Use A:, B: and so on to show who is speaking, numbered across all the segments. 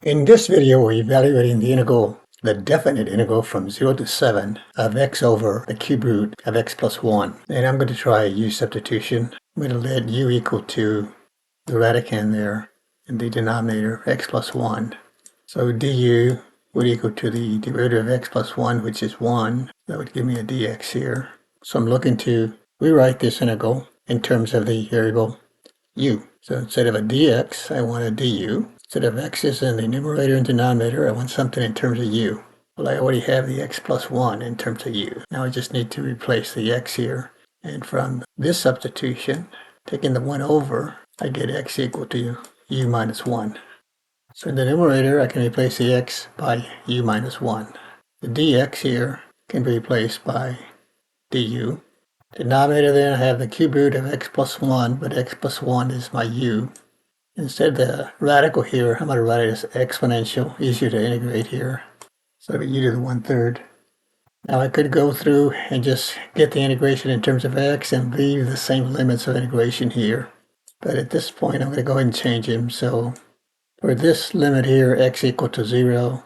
A: In this video, we're evaluating the definite integral from 0 to 7 of x over the cube root of x plus 1. And I'm going to try a u substitution. I'm going to let u equal to the radicand there in the denominator, x plus 1. So du would equal to the derivative of x plus 1, which is 1. That would give me a dx here. So I'm looking to rewrite this integral in terms of the variable u. So instead of a dx, I want a du. Instead of x's in the numerator and denominator, I want something in terms of u. Well, I already have the x plus 1 in terms of u. Now I just need to replace the x here. And from this substitution, taking the 1 over, I get x equal to u minus 1. So in the numerator, I can replace the x by u minus 1. The dx here can be replaced by du. Denominator then, I have the cube root of x plus 1, but x plus 1 is my u. Instead of the radical here, I'm going to write it as exponential, easier to integrate here. So it'll be u to the 1/3. Now I could go through and just get the integration in terms of x and leave the same limits of integration here. But at this point, I'm going to go ahead and change them. So for this limit here, x equal to 0,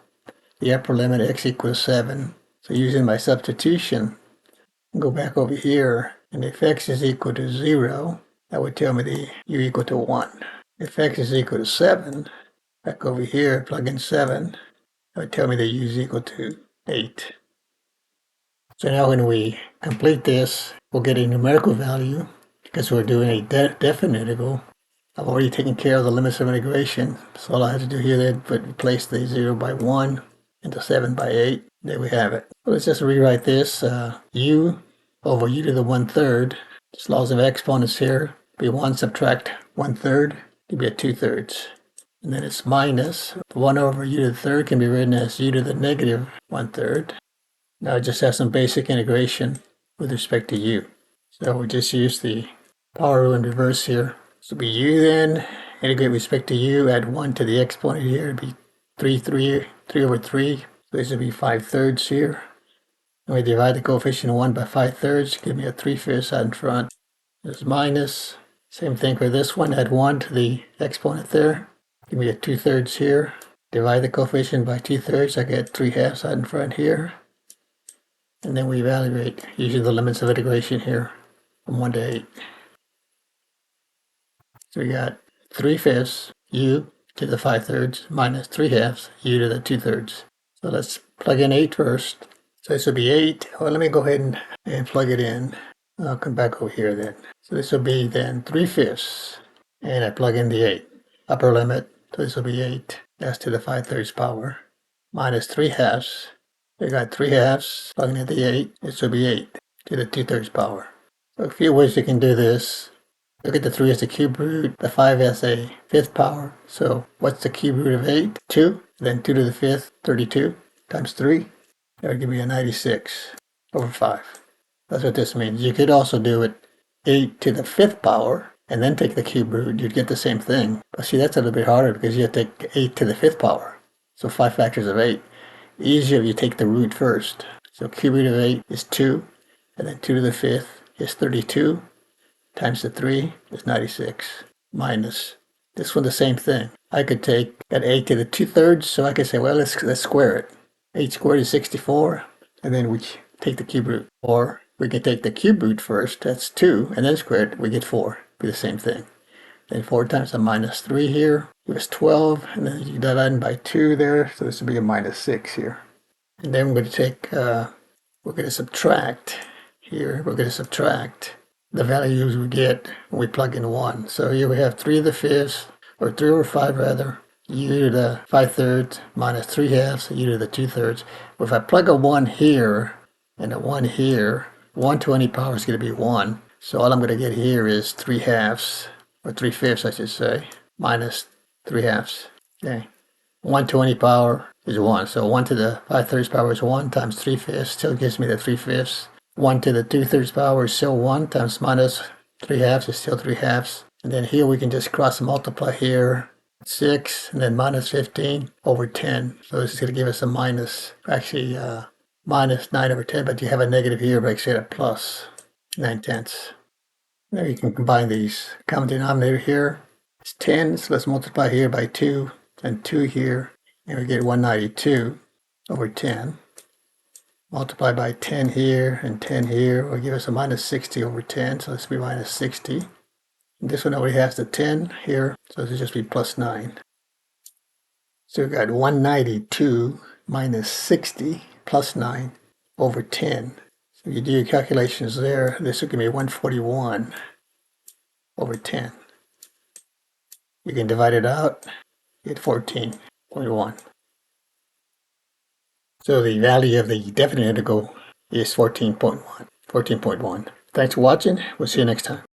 A: the upper limit x equals 7. So using my substitution, I'll go back over here, and if x is equal to 0, that would tell me the u equal to 1. If x is equal to 7, back over here, plug in 7, that would tell me that u is equal to 8. So now when we complete this, we'll get a numerical value because we're doing a definite integral. I've already taken care of the limits of integration, so all I have to do here then replace the 0 by 1 and the 7 by 8. There we have it. So let's just rewrite this. U over u to the 1/3. Just laws of exponents here. Be 1 subtract 1/3. To be a 2/3. And then it's minus 1 over u to the 3rd can be written as u to the negative 1/3. Now I just have some basic integration with respect to u. So we just use the power rule in reverse here. So be u then, integrate with respect to u, add 1 to the exponent here, it'd be 3 over 3. So this would be 5/3 here. And we divide the coefficient of 1 by 5/3, give me a 3/5 out in front. There's minus. Same thing for this one, add 1 to the exponent there, give me a 2/3 here. Divide the coefficient by 2/3, I get 3/2 out in front here. And then we evaluate using the limits of integration here from 1 to 8. So we got 3/5 u to the 5/3 minus 3/2 u to the 2/3. So let's plug in 8 first. So this will be 8. Well, let me go ahead and plug it in. I'll come back over here then. So this will be then 3/5, and I plug in the 8. Upper limit, so this will be 8. That's to the 5/3 power. Minus 3/2. We got 3/2, plugging in the 8. This will be 8 to the 2/3 power. So a few ways you can do this. Look at the 3 as the cube root, the 5 as a 5th power. So what's the cube root of 8? 2. Then 2 to the 5th, 32 times 3. That would give me a 96 over 5. That's what this means. You could also do it 8 to the 5th power and then take the cube root. You'd get the same thing. But see, that's a little bit harder because you have to take 8 to the 5th power. So 5 factors of 8. Easier if you take the root first. So cube root of 8 is 2. And then 2 to the 5th is 32. Times the 3 is 96. Minus. This one the same thing. I could take that 8 to the 2/3. So I could say, well, let's square it. 8 squared is 64. And then we take the cube root. Or we can take the cube root first, that's 2, and then square it, we get 4. Be the same thing. Then 4 times a minus 3 here gives 12, and then you divide by 2 there, so this would be a minus 6 here. And then we're going to take, we're going to subtract here, we're going to subtract the values we get when we plug in 1. So here we have 3 to the 5th, or 3 over 5 rather, u to the 5/3 minus 3/2, u to the 2/3. Well, if I plug a 1 here and a 1 here, 1 to any power is going to be 1. So all I'm going to get here is 3/2, or 3/5 I should say, minus 3/2. Okay. 1 to any power is 1. So 1 to the 5/3 power is 1 times 3/5 still gives me the 3/5. 1 to the 2/3 power is still 1 times minus 3/2 is still 3/2. And then here we can just cross multiply here. 6 and then minus 15 over 10. So this is going to give us a minus, actually minus 9 over 10, but you have a negative here, but I say a plus 9/10. Now you can combine these. Common denominator here is 10, so let's multiply here by 2, and 2 here. and we get 192 over 10. Multiply by 10 here and 10 here will give us a minus 60 over 10, so this will be minus 60. And this one already has the 10 here, so this will just be plus 9. So we've got 192 minus 60 plus 9 over 10. So you do your calculations there, this will give me 141 over 10. You can divide it out, get 14.1. So the value of the definite integral is 14.1. Thanks for watching. We'll see you next time.